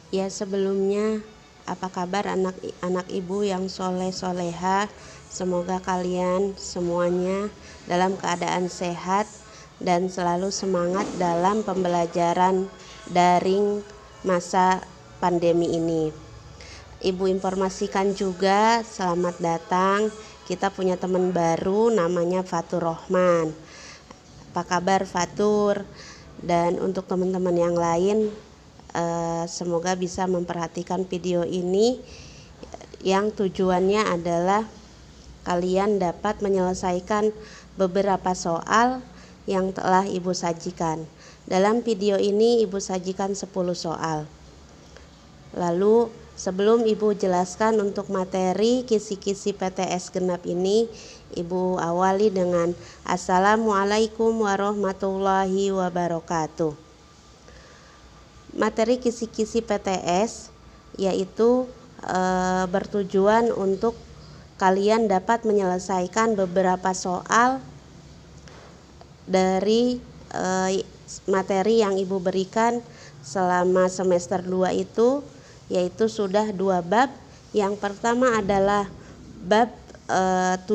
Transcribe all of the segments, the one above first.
Ya, sebelumnya apa kabar anak-anak ibu yang soleh soleha? Semoga kalian semuanya dalam keadaan sehat dan selalu semangat dalam pembelajaran daring masa pandemi ini. Ibu informasikan juga, selamat datang. Kita punya teman baru namanya Fatur Rohman. Apa kabar Fatur? Dan untuk teman-teman yang lain, semoga bisa memperhatikan video ini yang tujuannya adalah kalian dapat menyelesaikan beberapa soal yang telah Ibu sajikan. Dalam video ini Ibu sajikan 10 soal. Lalu sebelum Ibu jelaskan untuk materi kisi-kisi PTS genap ini, Ibu awali dengan Assalamualaikum warahmatullahi wabarakatuh. Materi kisi-kisi PTS yaitu bertujuan untuk kalian dapat menyelesaikan beberapa soal dari materi yang Ibu berikan selama semester 2 itu, yaitu sudah 2 bab. Yang pertama adalah bab 7,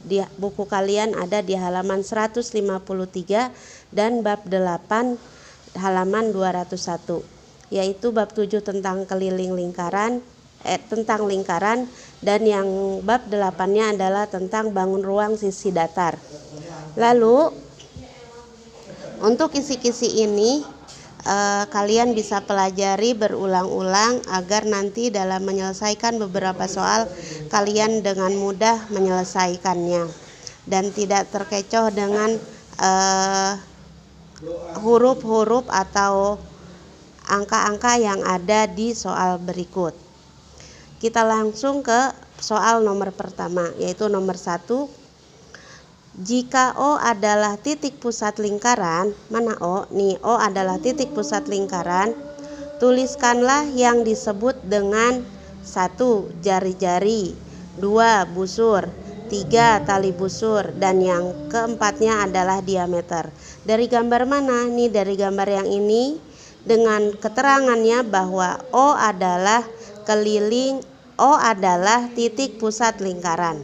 di buku kalian ada di halaman 153, dan bab 8 halaman 201, yaitu bab 7 tentang tentang lingkaran, dan yang bab 8-nya adalah tentang bangun ruang sisi datar. Lalu untuk kisi-kisi ini kalian bisa pelajari berulang-ulang agar nanti dalam menyelesaikan beberapa soal kalian dengan mudah menyelesaikannya dan tidak terkecoh dengan huruf-huruf atau angka-angka yang ada di soal berikut. Kita langsung ke soal nomor pertama, yaitu nomor 1. Jika O adalah titik pusat lingkaran, mana O? Nih, O adalah titik pusat lingkaran. Tuliskanlah yang disebut dengan 1. Jari-jari, 2. Busur, 3. Tali busur, dan yang keempatnya adalah diameter. Dari gambar mana? Nih, dari gambar yang ini dengan keterangannya bahwa O adalah titik pusat lingkaran.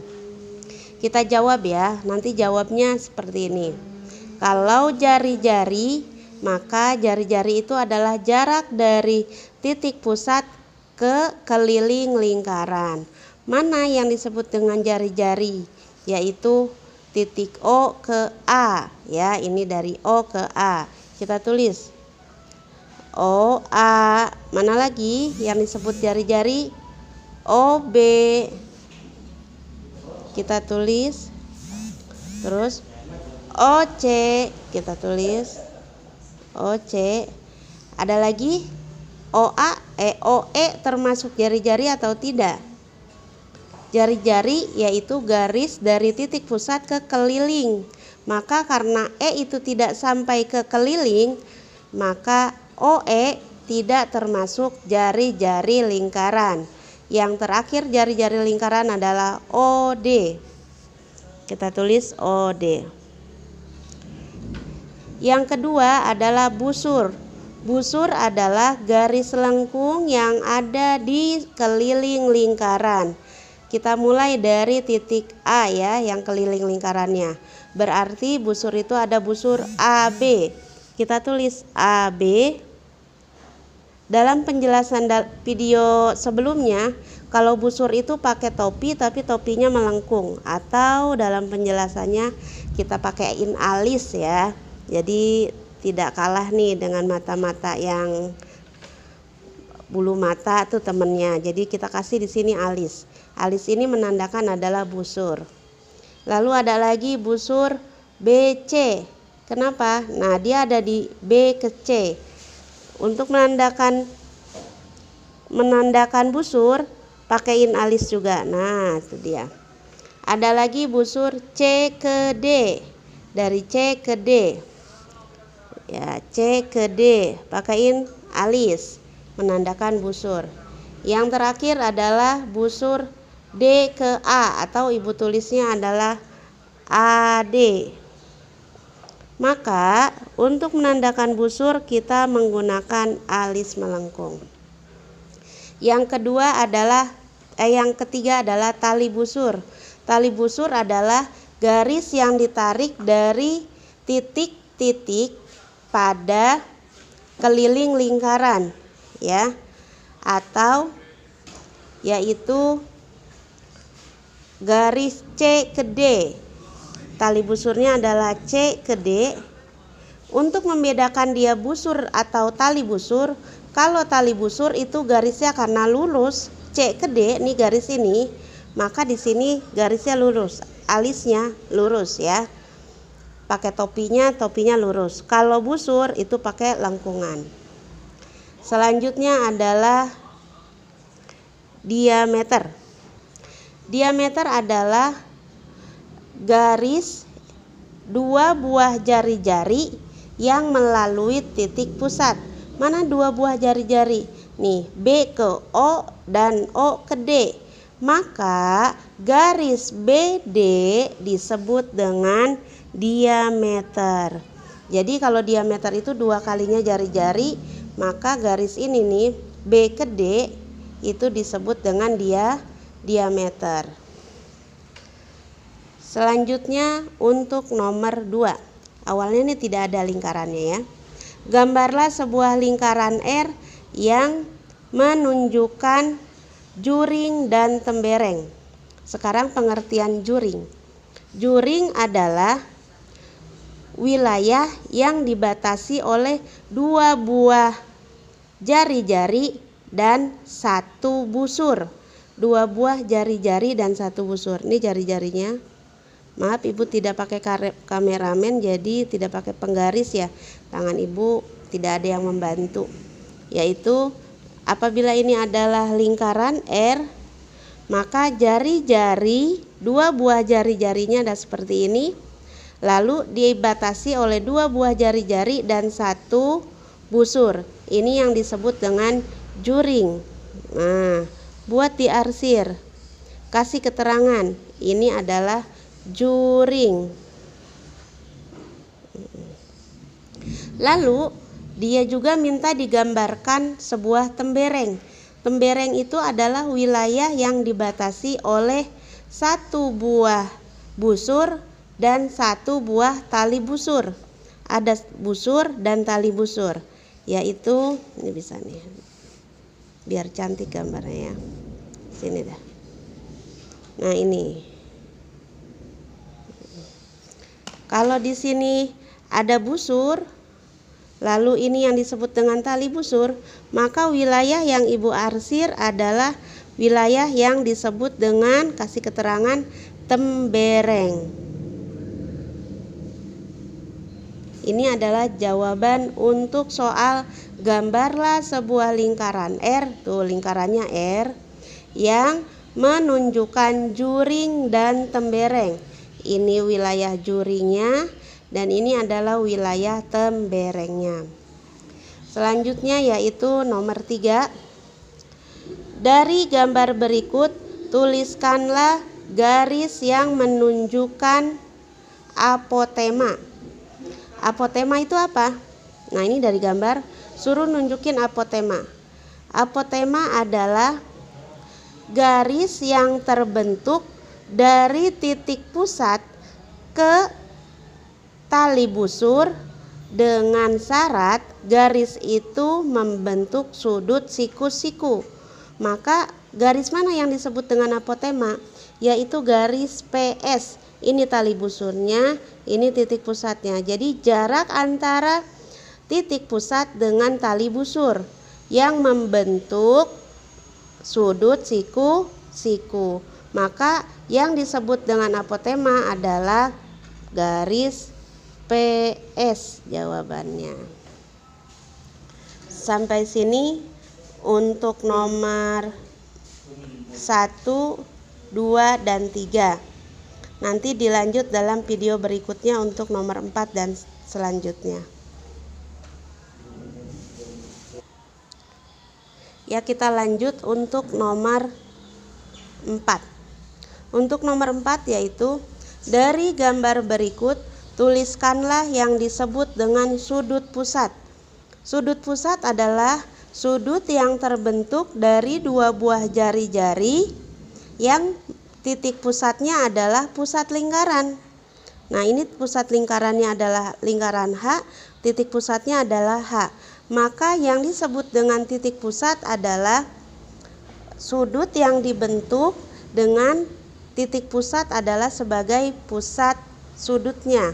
Kita jawab ya, nanti jawabnya seperti ini. Kalau jari-jari, maka jari-jari itu adalah jarak dari titik pusat ke keliling lingkaran. Mana yang disebut dengan jari-jari? Yaitu titik O ke A. Ya, ini dari O ke A. Kita tulis O, A. Mana lagi yang disebut jari-jari? O, B. Kita tulis. Terus OC, kita tulis OC. Ada lagi OA, OE termasuk jari-jari atau tidak? Jari-jari yaitu garis dari titik pusat ke keliling. Maka karena E itu tidak sampai ke keliling, maka OE tidak termasuk jari-jari lingkaran. Yang terakhir jari-jari lingkaran adalah OD. Kita tulis OD. Yang kedua adalah busur. Busur adalah garis lengkung yang ada di keliling lingkaran. Kita mulai dari titik A ya, yang keliling lingkarannya. Berarti busur itu ada busur AB. Kita tulis AB. Dalam penjelasan video sebelumnya, kalau busur itu pakai topi tapi topinya melengkung, atau dalam penjelasannya kita pakaiin alis ya. Jadi tidak kalah nih dengan mata-mata yang bulu mata tuh temennya. Jadi kita kasih di sini alis. Alis ini menandakan adalah busur. Lalu ada lagi busur BC. Kenapa? Nah, dia ada di B ke C. Untuk menandakan busur, pakaiin alis juga. Nah, itu dia. Ada lagi busur C ke D. Dari C ke D. Ya, C ke D, pakaiin alis, menandakan busur. Yang terakhir adalah busur D ke A, atau ibu tulisnya adalah AD. Maka untuk menandakan busur kita menggunakan alis melengkung. Yang ketiga adalah tali busur. Tali busur adalah garis yang ditarik dari titik-titik pada keliling lingkaran, ya, atau yaitu garis C ke D. Tali busurnya adalah C ke D. Untuk membedakan dia busur atau tali busur, kalau tali busur itu garisnya karena lurus C ke D, nih garis ini, maka di sini garisnya lurus, alisnya lurus ya. Pakai topinya lurus. Kalau busur itu pakai lengkungan. Selanjutnya adalah diameter. Diameter adalah garis dua buah jari-jari yang melalui titik pusat. Mana dua buah jari-jari? Nih, B ke O dan O ke D. Maka garis BD disebut dengan diameter. Jadi kalau diameter itu dua kalinya jari-jari, maka garis ini nih B ke D itu disebut dengan diameter. Selanjutnya untuk nomor 2. Awalnya ini tidak ada lingkarannya ya. Gambarlah sebuah lingkaran R yang menunjukkan juring dan tembereng. Sekarang pengertian juring. Juring adalah wilayah yang dibatasi oleh dua buah jari-jari dan satu busur. Dua buah jari-jari dan satu busur. Ini jari-jarinya. Maaf, ibu tidak pakai kameramen, jadi tidak pakai penggaris ya. Tangan ibu tidak ada yang membantu. Yaitu apabila ini adalah lingkaran R, maka jari-jari, dua buah jari-jarinya ada seperti ini. Lalu dibatasi oleh dua buah jari-jari dan satu busur. Ini yang disebut dengan juring. Nah, buat diarsir, kasih keterangan, ini adalah juring. Lalu dia juga minta digambarkan sebuah tembereng. Tembereng itu adalah wilayah yang dibatasi oleh satu buah busur dan satu buah tali busur. Ada busur dan tali busur, yaitu ini bisa nih, biar cantik gambarnya ya. Sini dah. Nah ini, kalau di sini ada busur, lalu ini yang disebut dengan tali busur, maka wilayah yang ibu arsir adalah wilayah yang disebut dengan, kasih keterangan, tembereng. Ini adalah jawaban untuk soal gambarlah sebuah lingkaran R, tuh lingkarannya R, yang menunjukkan juring dan tembereng. Ini wilayah juringnya dan ini adalah wilayah temberengnya. Selanjutnya yaitu nomor 3. Dari gambar berikut tuliskanlah garis yang menunjukkan apotema. Apotema itu apa? Nah ini dari gambar, suruh nunjukin apotema. Apotema adalah garis yang terbentuk dari titik pusat ke tali busur dengan syarat garis itu membentuk sudut siku-siku. Maka garis mana yang disebut dengan apotema? Yaitu garis PS. Ini tali busurnya, ini titik pusatnya. Jadi jarak antara titik pusat dengan tali busur yang membentuk sudut siku-siku. Maka yang disebut dengan apotema adalah garis PS jawabannya. Sampai sini untuk nomor 1, 2, dan 3. Nanti dilanjut dalam video berikutnya untuk nomor 4 dan selanjutnya. Ya, kita lanjut untuk nomor 4. Untuk nomor 4 yaitu dari gambar berikut tuliskanlah yang disebut dengan sudut pusat. Sudut pusat adalah sudut yang terbentuk dari dua buah jari-jari yang titik pusatnya adalah pusat lingkaran. Nah, ini pusat lingkarannya adalah lingkaran H, titik pusatnya adalah H. Maka yang disebut dengan titik pusat adalah sudut yang dibentuk dengan titik pusat adalah sebagai pusat sudutnya.